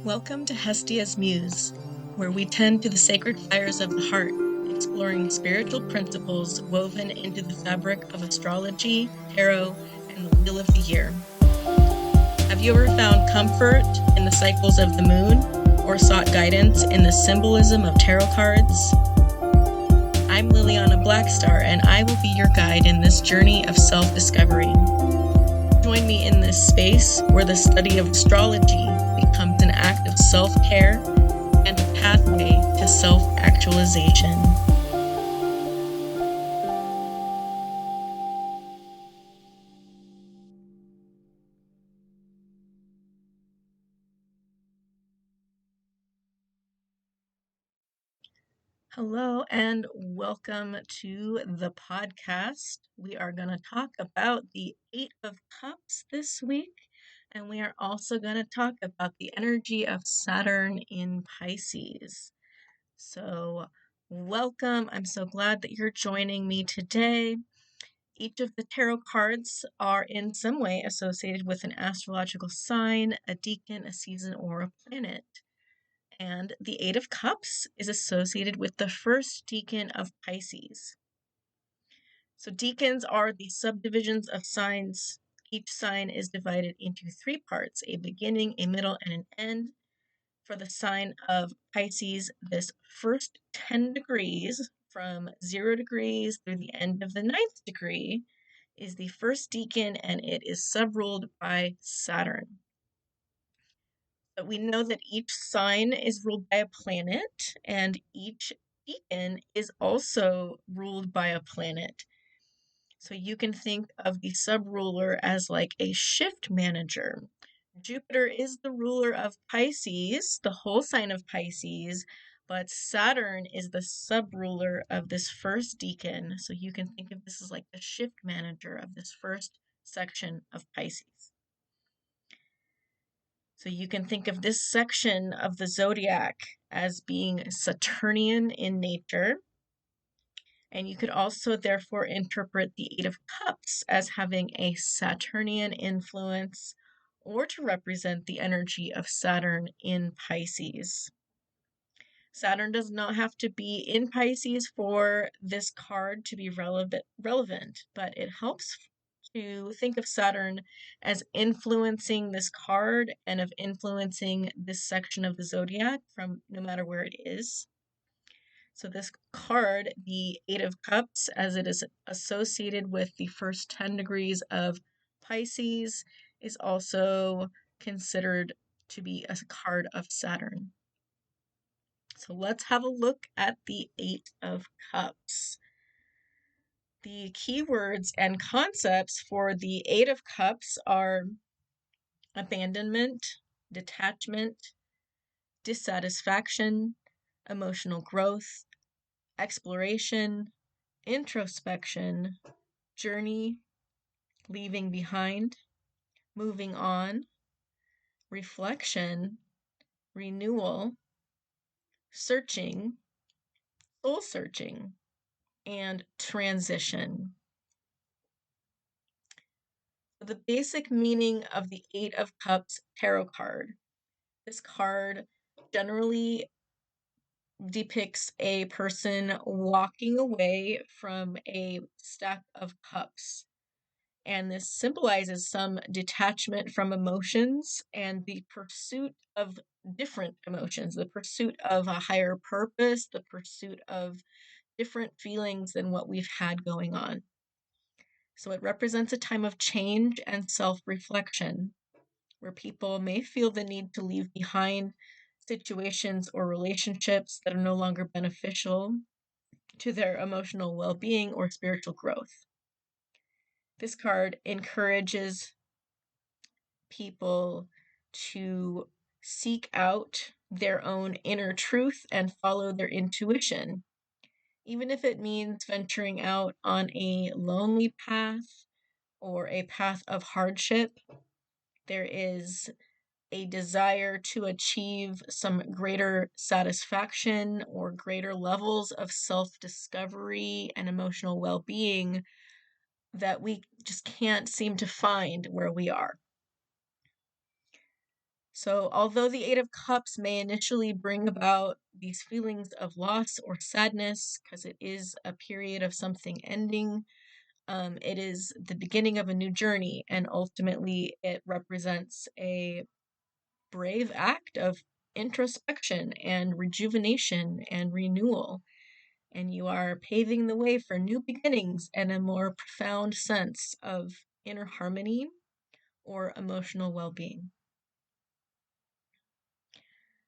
Welcome to Hestia's Muse, where we tend to the sacred fires of the heart, exploring spiritual principles woven into the fabric of astrology, tarot, and the wheel of the year. Have you ever found comfort in the cycles of the moon, or sought guidance in the symbolism of tarot cards? I'm Liliana Blackstar, and I will be your guide in this journey of self-discovery. Join me in this space where the study of astrology becomes an act of self-care and a pathway to self-actualization. Hello and welcome to the podcast. We are going to talk about the Eight of Cups this week, and we are also going to talk about the energy of Saturn in Pisces. So, welcome. I'm so glad that you're joining me today. Each of the tarot cards are in some way associated with an astrological sign, a decan, a season, or a planet. And the Eight of Cups is associated with the first decan of Pisces. So decans are the subdivisions of signs. Each sign is divided into three parts, a beginning, a middle, and an end. For the sign of Pisces, this first 10 degrees, from 0 degrees through the end of the 9th degree, is the first decan, and it is subruled by Saturn. But we know that each sign is ruled by a planet, and each decan is also ruled by a planet. So you can think of the subruler as like a shift manager. Jupiter is the ruler of Pisces, the whole sign of Pisces, but Saturn is the subruler of this first decan. So you can think of this as like the shift manager of this first section of Pisces. So you can think of this section of the zodiac as being Saturnian in nature. And you could also therefore interpret the Eight of Cups as having a Saturnian influence, or to represent the energy of Saturn in Pisces. Saturn does not have to be in Pisces for this card to be relevant, but it helps to think of Saturn as influencing this card and of influencing this section of the zodiac from no matter where it is. So this card, the Eight of Cups, as it is associated with the first 10 degrees of Pisces, is also considered to be a card of Saturn. So let's have a look at the Eight of Cups. The keywords and concepts for the Eight of Cups are abandonment, detachment, dissatisfaction, emotional growth, exploration, introspection, journey, leaving behind, moving on, reflection, renewal, searching, soul searching, and transition. The basic meaning of the Eight of Cups tarot card. This card generally depicts a person walking away from a stack of cups. And this symbolizes some detachment from emotions and the pursuit of different emotions, the pursuit of a higher purpose, the pursuit of different feelings than what we've had going on. So it represents a time of change and self-reflection, where people may feel the need to leave behind situations or relationships that are no longer beneficial to their emotional well-being or spiritual growth. This card encourages people to seek out their own inner truth and follow their intuition, even if it means venturing out on a lonely path or a path of hardship. There is a desire to achieve some greater satisfaction or greater levels of self-discovery and emotional well-being that we just can't seem to find where we are. So, although the Eight of Cups may initially bring about these feelings of loss or sadness, because it is a period of something ending, it is the beginning of a new journey, and ultimately it represents a brave act of introspection and rejuvenation and renewal. And you are paving the way for new beginnings and a more profound sense of inner harmony or emotional well being.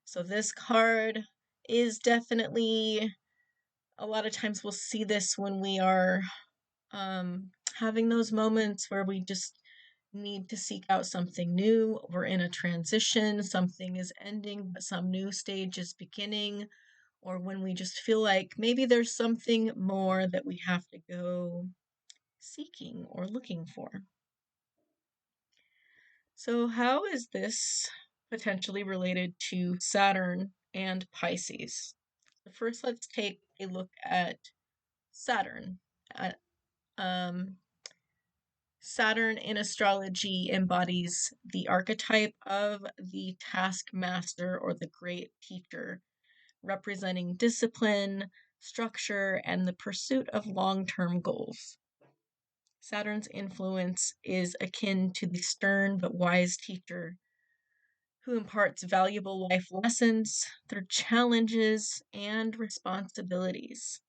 So, this card is definitely, a lot of times we'll see this when we are having those moments where we just need to seek out something new. We're in a transition, something is ending, but some new stage is beginning, or when we just feel like maybe there's something more that we have to go seeking or looking for. So, how is this potentially related to Saturn and Pisces? So first, let's take a look at Saturn. Um, Saturn in astrology embodies the archetype of the taskmaster or the great teacher, representing discipline, structure, and the pursuit of long-term goals. Saturn's influence is akin to the stern but wise teacher who imparts valuable life lessons through challenges and responsibilities.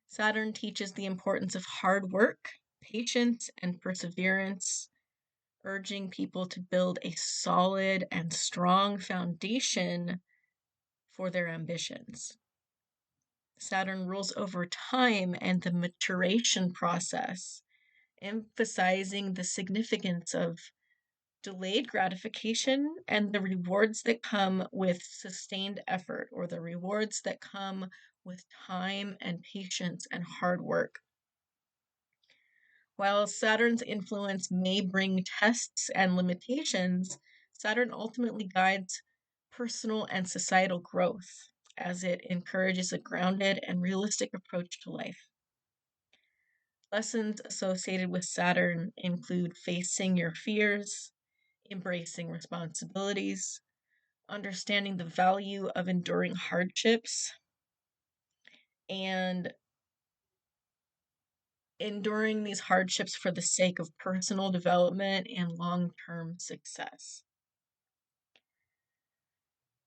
Saturn teaches the importance of hard work, patience, and perseverance, urging people to build a solid and strong foundation for their ambitions. Saturn rules over time and the maturation process, emphasizing the significance of delayed gratification and the rewards that come with sustained effort, or the rewards that come with time and patience and hard work. While Saturn's influence may bring tests and limitations, Saturn ultimately guides personal and societal growth as it encourages a grounded and realistic approach to life. Lessons associated with Saturn include facing your fears, embracing responsibilities, understanding the value of enduring hardships, and enduring these hardships for the sake of personal development and long-term success.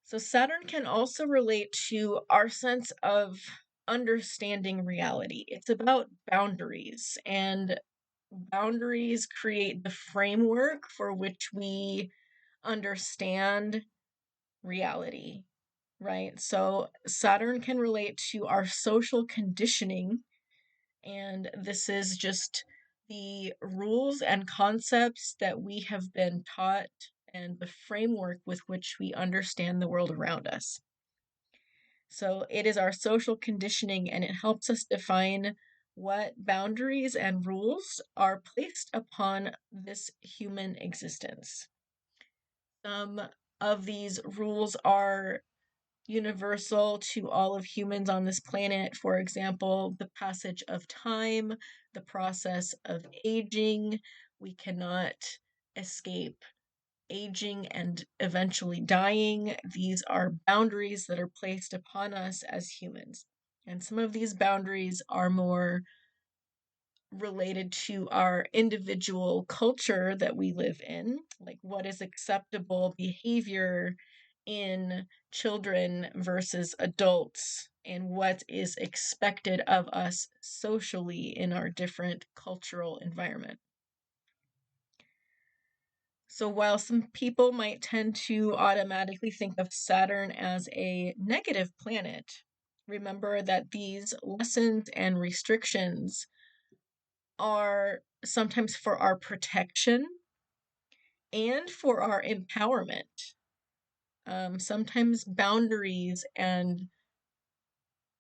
So Saturn can also relate to our sense of understanding reality. It's about boundaries, and boundaries create the framework for which we understand reality, right? So Saturn can relate to our social conditioning, and this is just the rules and concepts that we have been taught and the framework with which we understand the world around us. So it is our social conditioning, and it helps us define what boundaries and rules are placed upon this human existence. Some of these rules are universal to all of humans on this planet. For example, the passage of time, the process of aging. We cannot escape aging and eventually dying. These are boundaries that are placed upon us as humans. And some of these boundaries are more related to our individual culture that we live in, like what is acceptable behavior in children versus adults, and what is expected of us socially in our different cultural environment. So while some people might tend to automatically think of Saturn as a negative planet, remember that these lessons and restrictions are sometimes for our protection and for our empowerment. Sometimes boundaries and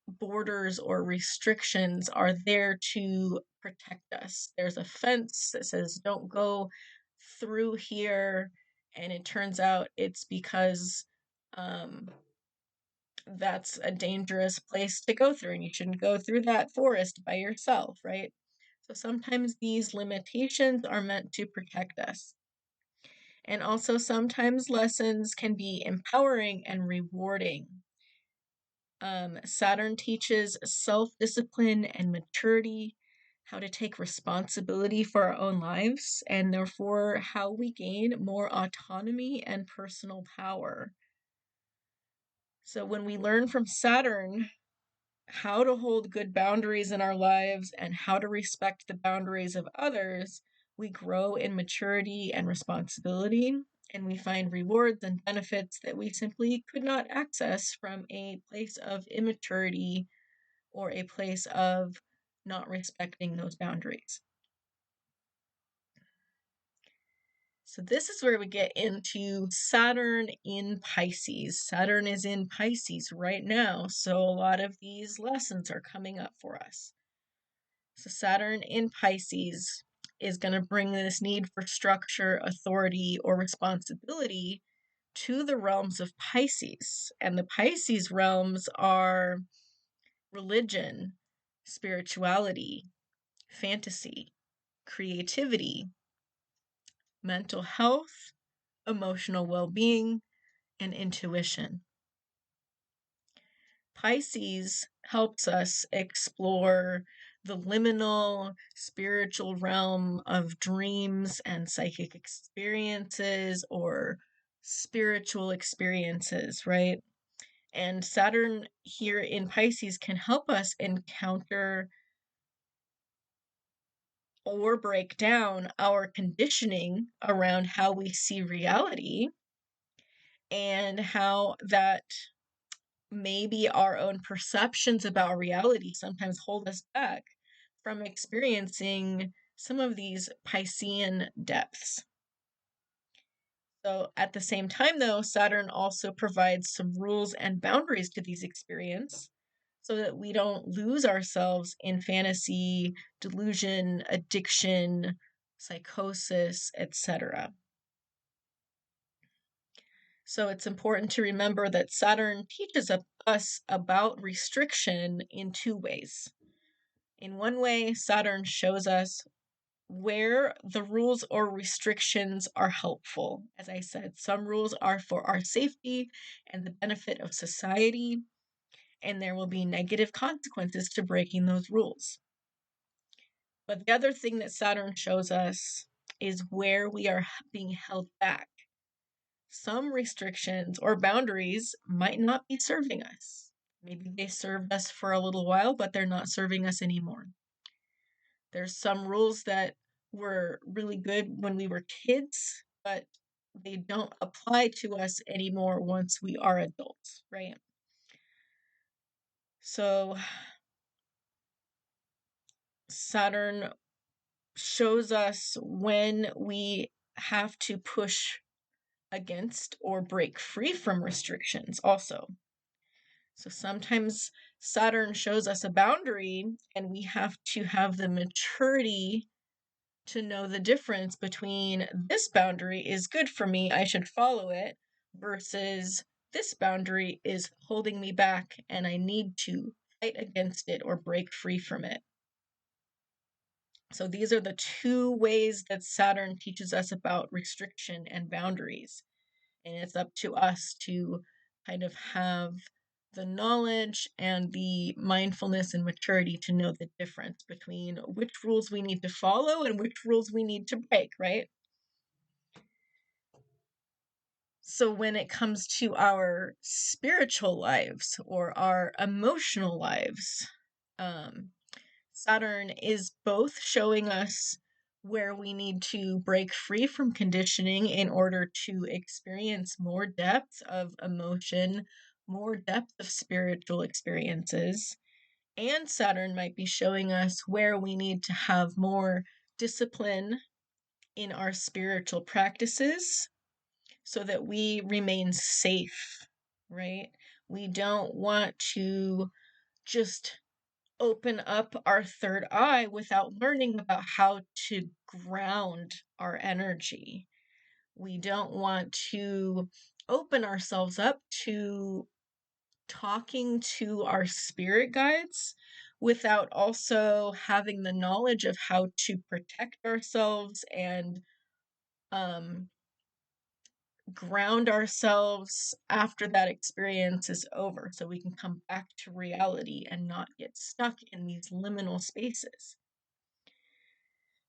borders or restrictions are there to protect us. There's a fence that says, don't go through here, and it turns out it's because that's a dangerous place to go through, and you shouldn't go through that forest by yourself, right? So sometimes these limitations are meant to protect us. And also sometimes lessons can be empowering and rewarding. Saturn teaches self-discipline and maturity, how to take responsibility for our own lives, and therefore how we gain more autonomy and personal power. So when we learn from Saturn how to hold good boundaries in our lives and how to respect the boundaries of others, we grow in maturity and responsibility, and we find rewards and benefits that we simply could not access from a place of immaturity or a place of not respecting those boundaries. So this is where we get into Saturn in Pisces. Saturn is in Pisces right now, so a lot of these lessons are coming up for us. So Saturn in Pisces is going to bring this need for structure, authority, or responsibility to the realms of Pisces. And the Pisces realms are religion, spirituality, fantasy, creativity, mental health, emotional well-being, and intuition. Pisces helps us explore the liminal spiritual realm of dreams and psychic experiences or spiritual experiences, right? And Saturn here in Pisces can help us encounter or break down our conditioning around how we see reality and how that maybe our own perceptions about reality sometimes hold us back from experiencing some of these Piscean depths. So at the same time, though, Saturn also provides some rules and boundaries to these experiences so that we don't lose ourselves in fantasy, delusion, addiction, psychosis, etc. So it's important to remember that Saturn teaches us about restriction in two ways. In one way, Saturn shows us where the rules or restrictions are helpful. As I said, some rules are for our safety and the benefit of society, and there will be negative consequences to breaking those rules. But the other thing that Saturn shows us is where we are being held back. Some restrictions or boundaries might not be serving us. Maybe they served us for a little while, but they're not serving us anymore. There's some rules that were really good when we were kids, but they don't apply to us anymore once we are adults, right? So Saturn shows us when we have to push against or break free from restrictions also. So sometimes Saturn shows us a boundary and we have to have the maturity to know the difference between this boundary is good for me, I should follow it, versus this boundary is holding me back and I need to fight against it or break free from it. So these are the two ways that Saturn teaches us about restriction and boundaries. And it's up to us to kind of have the knowledge and the mindfulness and maturity to know the difference between which rules we need to follow and which rules we need to break, right? So when it comes to our spiritual lives or our emotional lives, Saturn is both showing us where we need to break free from conditioning in order to experience more depth of emotion, more depth of spiritual experiences. And Saturn might be showing us where we need to have more discipline in our spiritual practices so that we remain safe, right? We don't want to just open up our third eye without learning about how to ground our energy. We don't want to open ourselves up to talking to our spirit guides without also having the knowledge of how to protect ourselves and ground ourselves after that experience is over so we can come back to reality and not get stuck in these liminal spaces.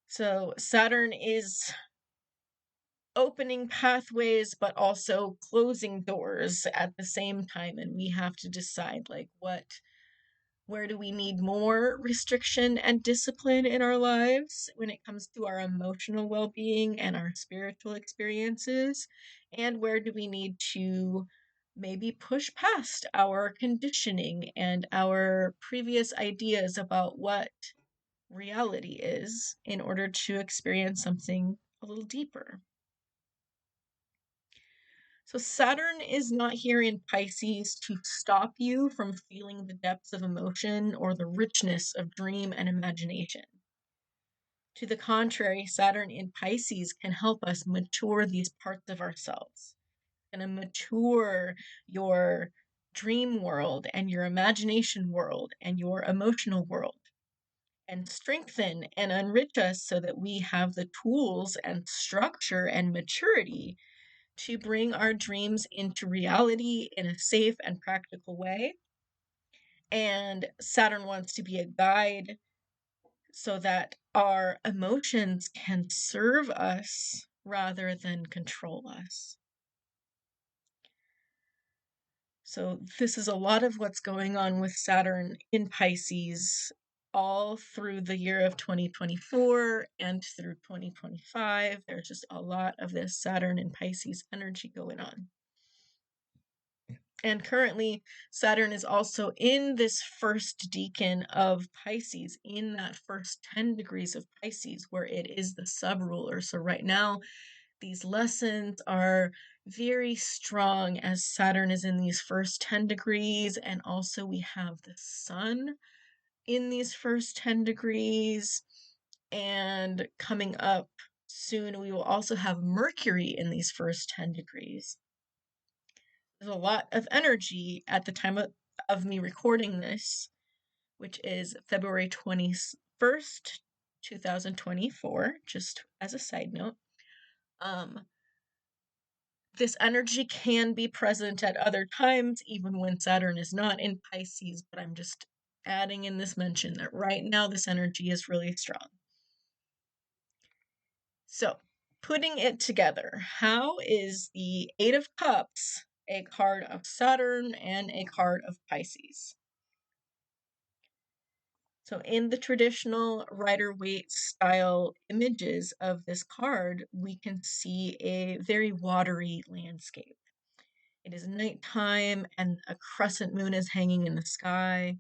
So Saturn is opening pathways but also closing doors at the same time, and we have to decide like where do we need more restriction and discipline in our lives when it comes to our emotional well-being and our spiritual experiences, and where do we need to maybe push past our conditioning and our previous ideas about what reality is in order to experience something a little deeper. So Saturn is not here in Pisces to stop you from feeling the depths of emotion or the richness of dream and imagination. To the contrary, Saturn in Pisces can help us mature these parts of ourselves. It's going to mature your dream world and your imagination world and your emotional world, and strengthen and enrich us so that we have the tools and structure and maturity to bring our dreams into reality in a safe and practical way. And Saturn wants to be a guide so that our emotions can serve us rather than control us. So this is a lot of what's going on with Saturn in Pisces all through the year of 2024 and through 2025. There's just a lot of this Saturn in Pisces energy going on. And currently, Saturn is also in this first decan of Pisces, in that first 10 degrees of Pisces, where it is the sub-ruler. So right now, these lessons are very strong as Saturn is in these first 10 degrees, and also we have the sun in these first 10 degrees, and coming up soon, we will also have Mercury in these first 10 degrees. There's a lot of energy at the time of me recording this, which is February 21st, 2024, just as a side note. This energy can be present at other times, even when Saturn is not in Pisces, but I'm just adding in this mention that right now this energy is really strong. So, putting it together, how is the Eight of Cups a card of Saturn and a card of Pisces? So in the traditional Rider-Waite style images of this card, we can see a very watery landscape. It is nighttime and a crescent moon is hanging in the sky,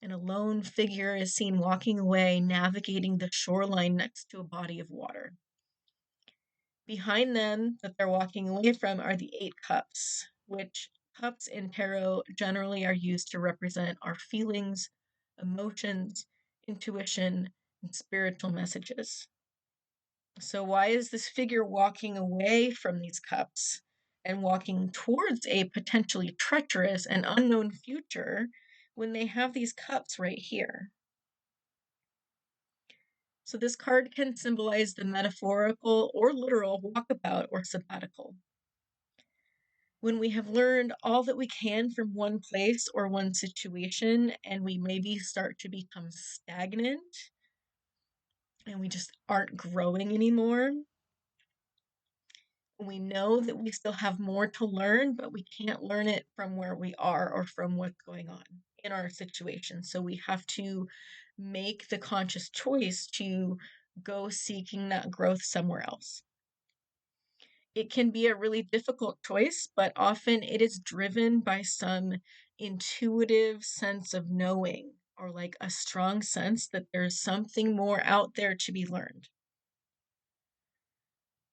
and a lone figure is seen walking away, navigating the shoreline next to a body of water. Behind them, that they're walking away from, are the Eight Cups, which cups in tarot generally are used to represent our feelings, emotions, intuition, and spiritual messages. So why is this figure walking away from these cups and walking towards a potentially treacherous and unknown future when they have these cups right here? So this card can symbolize the metaphorical or literal walkabout or sabbatical. When we have learned all that we can from one place or one situation, and we maybe start to become stagnant and we just aren't growing anymore, we know that we still have more to learn, but we can't learn it from where we are or from what's going on in our situation. So we have to make the conscious choice to go seeking that growth somewhere else. It can be a really difficult choice, but often it is driven by some intuitive sense of knowing, or like a strong sense that there's something more out there to be learned.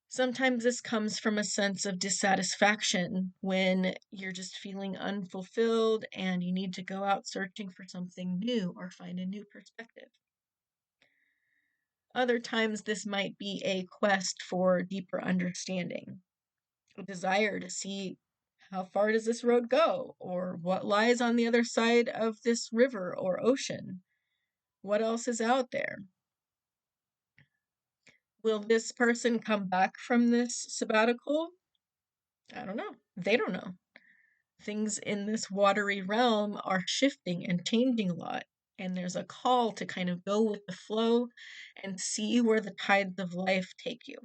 Sometimes this comes from a sense of dissatisfaction when you're just feeling unfulfilled and you need to go out searching for something new or find a new perspective. Other times, this might be a quest for deeper understanding, a desire to see how far does this road go, or what lies on the other side of this river or ocean. What else is out there? Will this person come back from this sabbatical I don't know. They don't know. Things in this watery realm are shifting and changing a lot. And there's a call to kind of go with the flow and see where the tides of life take you.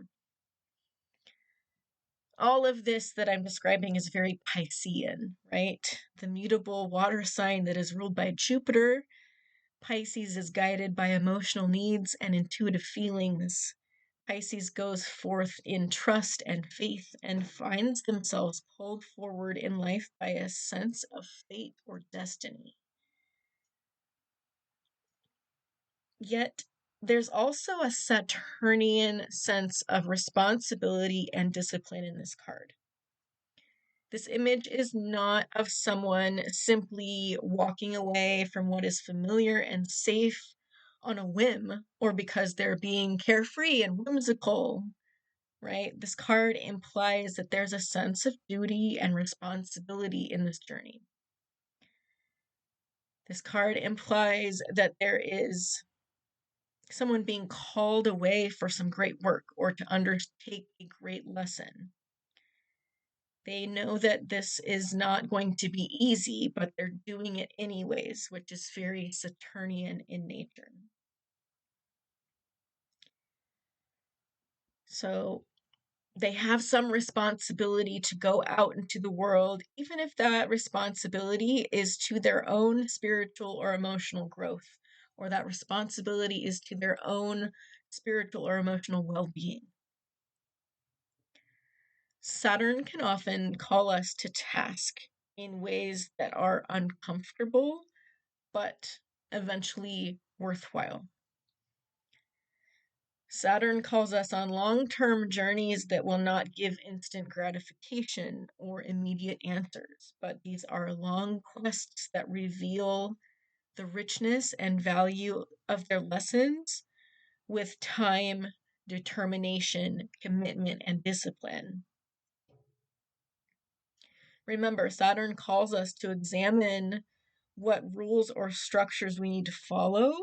All of this that I'm describing is very Piscean, right? The mutable water sign that is ruled by Jupiter. Pisces is guided by emotional needs and intuitive feelings. Pisces goes forth in trust and faith and finds themselves pulled forward in life by a sense of fate or destiny. Yet, there's also a Saturnian sense of responsibility and discipline in this card. This image is not of someone simply walking away from what is familiar and safe on a whim or because they're being carefree and whimsical, right? This card implies that there's a sense of duty and responsibility in this journey. This card implies that there is someone being called away for some great work or to undertake a great lesson. They know that this is not going to be easy, but they're doing it anyways, which is very Saturnian in nature. So they have some responsibility to go out into the world, even if that responsibility is to their own spiritual or emotional growth, or that responsibility is to their own spiritual or emotional well-being. Saturn can often call us to task in ways that are uncomfortable, but eventually worthwhile. Saturn calls us on long-term journeys that will not give instant gratification or immediate answers, but these are long quests that reveal the richness and value of their lessons with time, determination, commitment, and discipline. Remember, Saturn calls us to examine what rules or structures we need to follow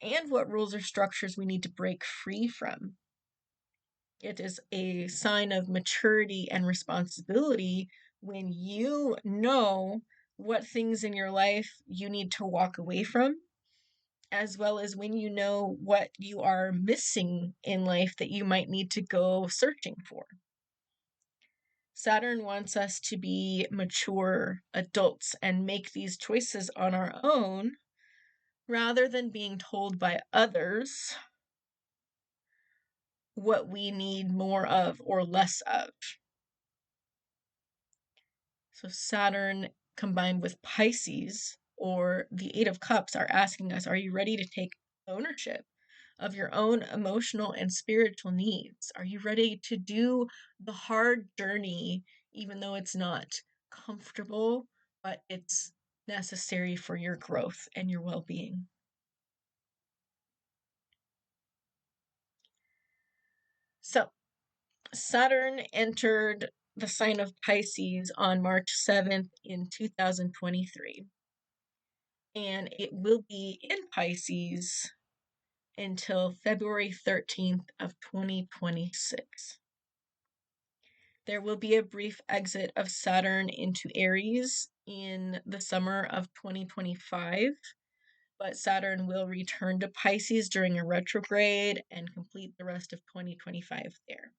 and what rules or structures we need to break free from. It is a sign of maturity and responsibility when you know what things in your life you need to walk away from, as well as when you know what you are missing in life that you might need to go searching for. Saturn wants us to be mature adults and make these choices on our own rather than being told by others what we need more of or less of. So Saturn combined with Pisces or the Eight of Cups are asking us, are you ready to take ownership of your own emotional and spiritual needs? Are you ready to do the hard journey, even though it's not comfortable, but it's necessary for your growth and your well-being? So Saturn entered the sign of Pisces on March 7th in 2023. And it will be in Pisces until February 13th of 2026. There will be a brief exit of Saturn into Aries in the summer of 2025, but Saturn will return to Pisces during a retrograde and complete the rest of 2025 there.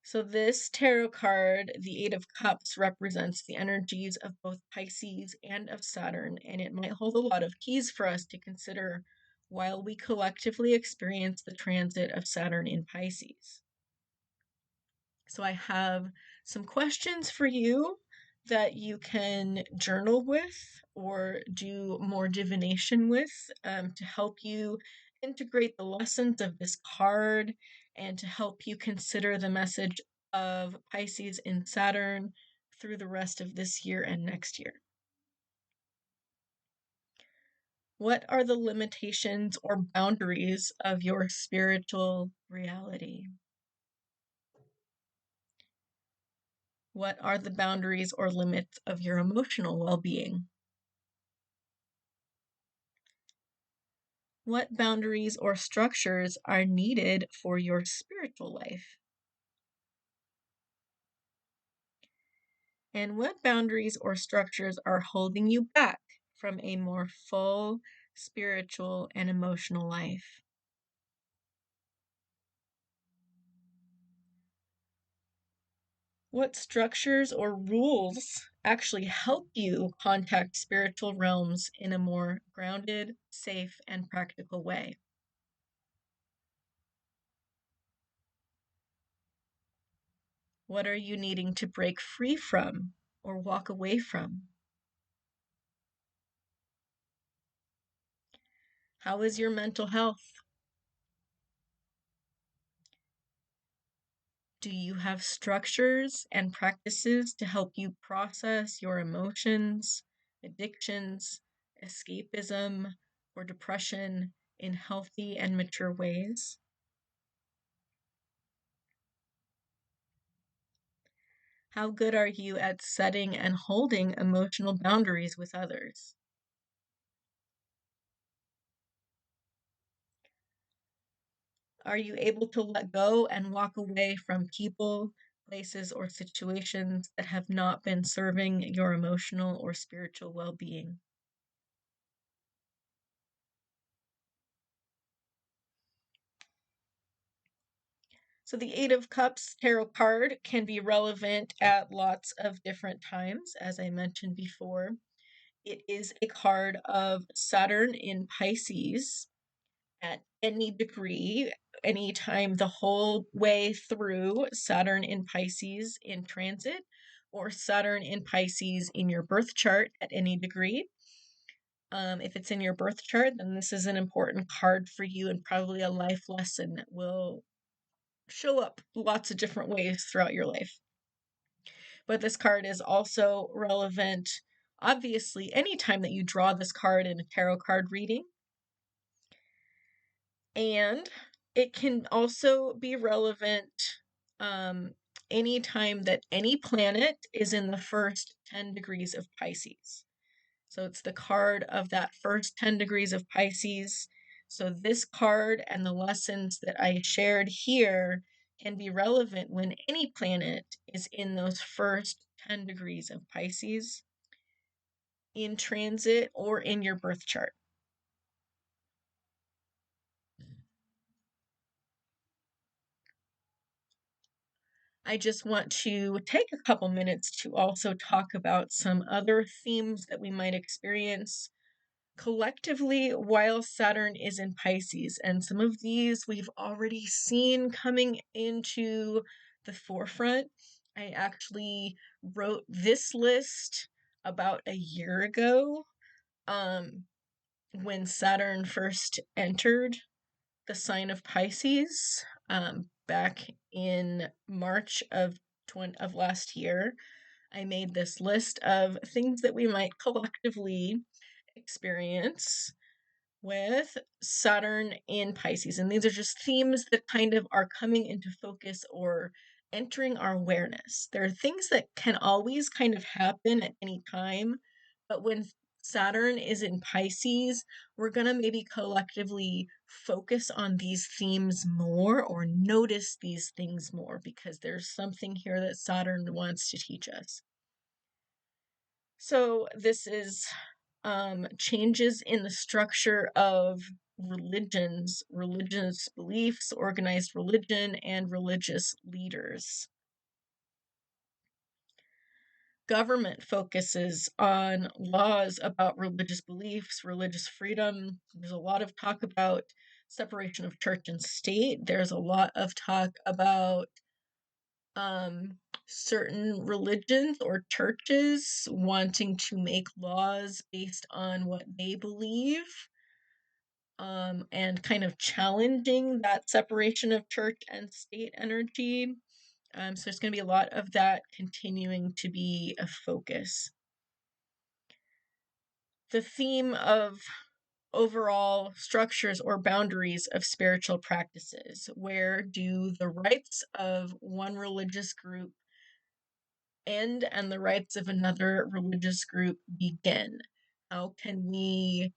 So this tarot card, the Eight of Cups, represents the energies of both Pisces and of Saturn, and it might hold a lot of keys for us to consider while we collectively experience the transit of Saturn in Pisces. So I have some questions for you that you can journal with or do more divination with to help you integrate the lessons of this card and to help you consider the message of Pisces in Saturn through the rest of this year and next year. What are the limitations or boundaries of your spiritual reality? What are the boundaries or limits of your emotional well-being? What boundaries or structures are needed for your spiritual life? And what boundaries or structures are holding you back from a more full spiritual and emotional life? What structures or rules actually help you contact spiritual realms in a more grounded, safe, and practical way? What are you needing to break free from or walk away from? How is your mental health? Do you have structures and practices to help you process your emotions, addictions, escapism, or depression in healthy and mature ways? How good are you at setting and holding emotional boundaries with others? Are you able to let go and walk away from people, places, or situations that have not been serving your emotional or spiritual well being? So, the Eight of Cups tarot card can be relevant at lots of different times, as I mentioned before. It is a card of Saturn in Pisces at any degree, anytime the whole way through Saturn in Pisces in transit, or Saturn in Pisces in your birth chart at any degree. If it's in your birth chart, then this is an important card for you and probably a life lesson that will show up lots of different ways throughout your life. But this card is also relevant, obviously, anytime that you draw this card in a tarot card reading. And it can also be relevant anytime that any planet is in the first 10 degrees of Pisces. So it's the card of that first 10 degrees of Pisces. So this card and the lessons that I shared here can be relevant when any planet is in those first 10 degrees of Pisces in transit or in your birth chart. I just want to take a couple minutes to also talk about some other themes that we might experience collectively while Saturn is in Pisces. And some of these we've already seen coming into the forefront. I actually wrote this list about a year ago, when Saturn first entered the sign of Pisces, back in March of last year. I made this list of things that we might collectively experience with Saturn in Pisces. And these are just themes that kind of are coming into focus or entering our awareness. There are things that can always kind of happen at any time, but when Saturn is in Pisces, we're going to maybe collectively focus on these themes more or notice these things more because there's something here that Saturn wants to teach us. So this is changes in the structure of religions, religious beliefs, organized religion, and religious leaders. Government focuses on laws about religious beliefs, religious freedom. There's a lot of talk about separation of church and state. There's a lot of talk about certain religions or churches wanting to make laws based on what they believe, and kind of challenging that separation of church and state energy. So there's going to be a lot of that continuing to be a focus. The theme of overall structures or boundaries of spiritual practices. Where do the rights of one religious group end and the rights of another religious group begin? How can we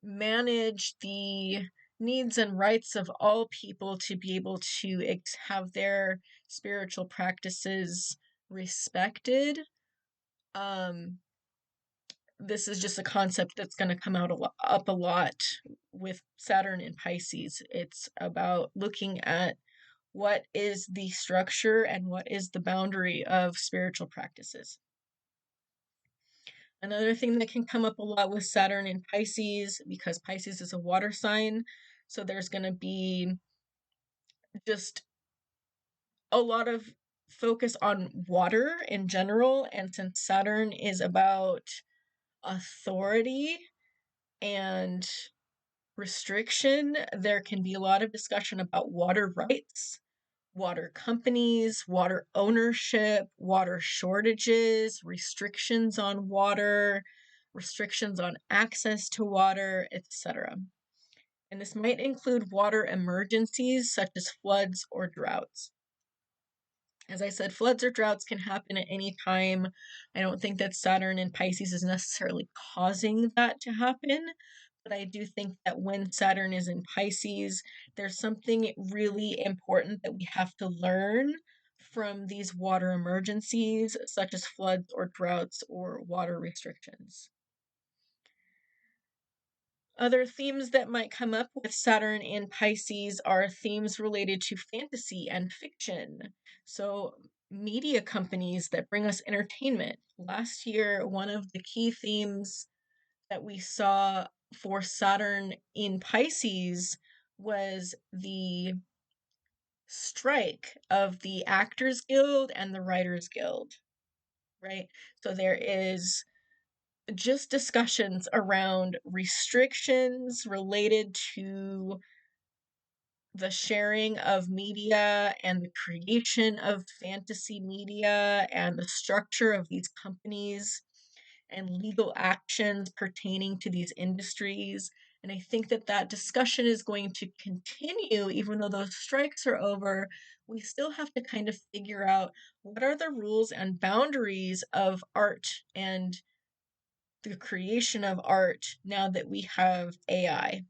manage the needs and rights of all people to be able to have their spiritual practices respected This is just a concept that's going to come up a lot with Saturn in Pisces. It's about looking at what is the structure and what is the boundary of spiritual practices. Another thing that can come up a lot with Saturn in Pisces, because Pisces is a water sign, so there's going to be just a lot of focus on water in general. And since Saturn is about authority and restriction, there can be a lot of discussion about water rights, water companies, water ownership, water shortages, restrictions on water, restrictions on access to water, etc. And this might include water emergencies such as floods or droughts. As I said, floods or droughts can happen at any time. I don't think that Saturn in Pisces is necessarily causing that to happen, but I do think that when Saturn is in Pisces, there's something really important that we have to learn from these water emergencies, such as floods or droughts or water restrictions. Other themes that might come up with Saturn in Pisces are themes related to fantasy and fiction. So, media companies that bring us entertainment. Last year, one of the key themes that we saw for Saturn in Pisces was the strike of the Actors Guild and the Writers Guild, right? So there is just discussions around restrictions related to the sharing of media and the creation of fantasy media and the structure of these companies and legal actions pertaining to these industries. And I think that that discussion is going to continue, even though those strikes are over. We still have to kind of figure out what are the rules and boundaries of art and the creation of art now that we have AI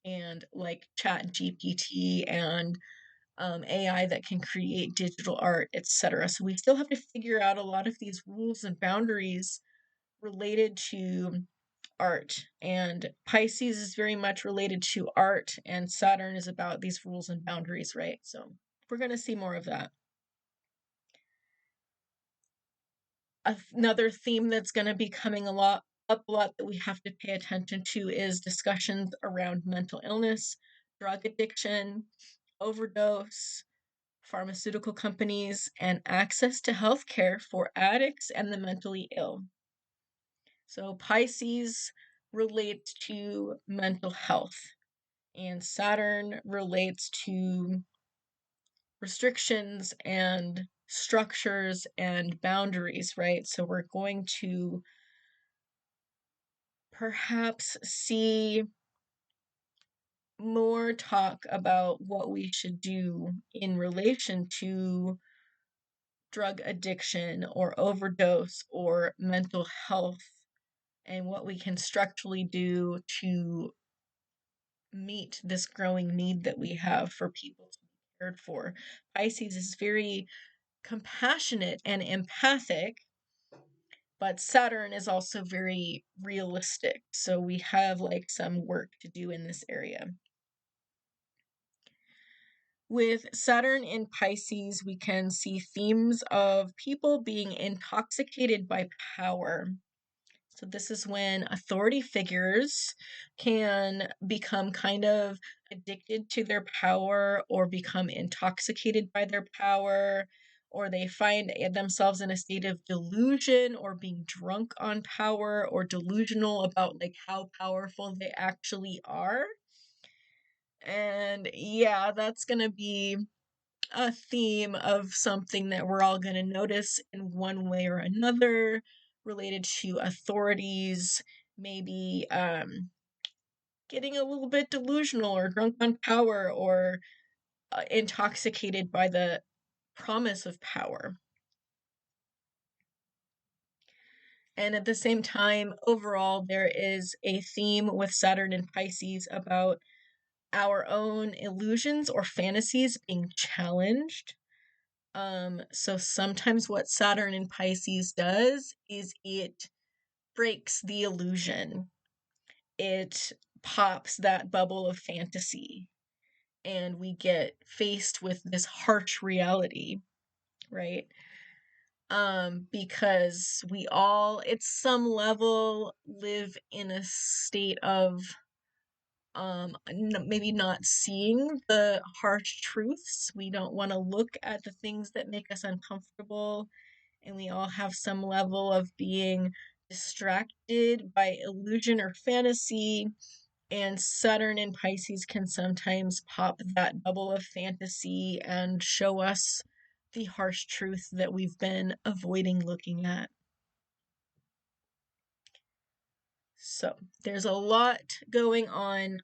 and like Chat GPT and AI that can create digital art, etc. So we still have to figure out a lot of these rules and boundaries related to art. And Pisces is very much related to art, and Saturn is about these rules and boundaries, right? So we're going to see more of that. Another theme that's going to be coming up a lot that we have to pay attention to is discussions around mental illness, drug addiction, overdose, pharmaceutical companies, and access to healthcare for addicts and the mentally ill. So Pisces relates to mental health, and Saturn relates to restrictions and structures and boundaries, right? So we're going to perhaps see more talk about what we should do in relation to drug addiction or overdose or mental health and what we can structurally do to meet this growing need that we have for people to be cared for. Pisces is very compassionate and empathic, but Saturn is also very realistic. So we have like some work to do in this area. With Saturn in Pisces, we can see themes of people being intoxicated by power. So this is when authority figures can become kind of addicted to their power or become intoxicated by their power, or they find themselves in a state of delusion or being drunk on power or delusional about like how powerful they actually are. And yeah, that's going to be a theme of something that we're all going to notice in one way or another related to authorities, maybe getting a little bit delusional or drunk on power or intoxicated by the promise of power. And at the same time, overall, there is a theme with Saturn and Pisces about our own illusions or fantasies being challenged. So sometimes what Saturn in Pisces does is it breaks the illusion. It pops that bubble of fantasy, and we get faced with this harsh reality, right? Because we all, at some level, live in a state of maybe not seeing the harsh truths. We don't want to look at the things that make us uncomfortable, and we all have some level of being distracted by illusion or fantasy. And Saturn in Pisces can sometimes pop that bubble of fantasy and show us the harsh truth that we've been avoiding looking at. So there's a lot going on.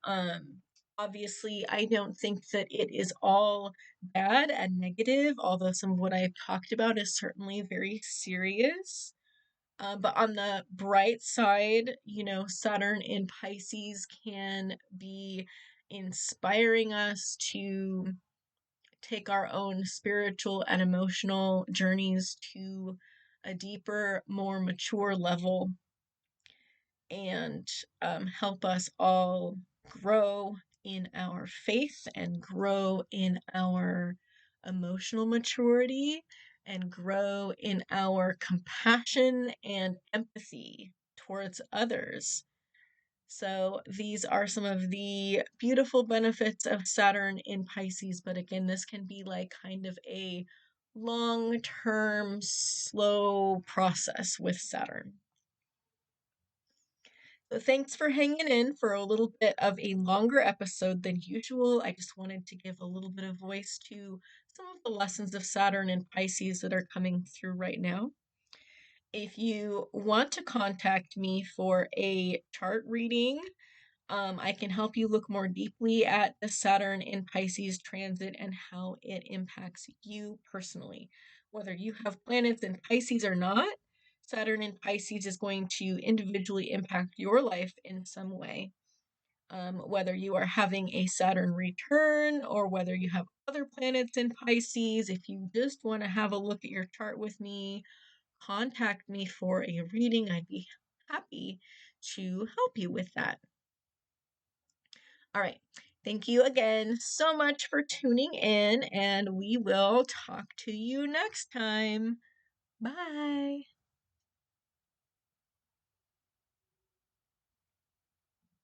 Obviously, I don't think that it is all bad and negative, although some of what I've talked about is certainly very serious. But on the bright side, Saturn in Pisces can be inspiring us to take our own spiritual and emotional journeys to a deeper, more mature level, and help us all grow in our faith and grow in our emotional maturity and grow in our compassion and empathy towards others. So, these are some of the beautiful benefits of Saturn in Pisces. But again, this can be like kind of a long term, slow process with Saturn. So thanks for hanging in for a little bit of a longer episode than usual. I just wanted to give a little bit of voice to some of the lessons of Saturn and Pisces that are coming through right now. If you want to contact me for a chart reading, I can help you look more deeply at the Saturn in Pisces transit and how it impacts you personally. Whether you have planets in Pisces or not, Saturn in Pisces is going to individually impact your life in some way. Whether you are having a Saturn return or whether you have other planets in Pisces, if you just want to have a look at your chart with me, contact me for a reading. I'd be happy to help you with that. All right. Thank you again so much for tuning in, and we will talk to you next time. Bye.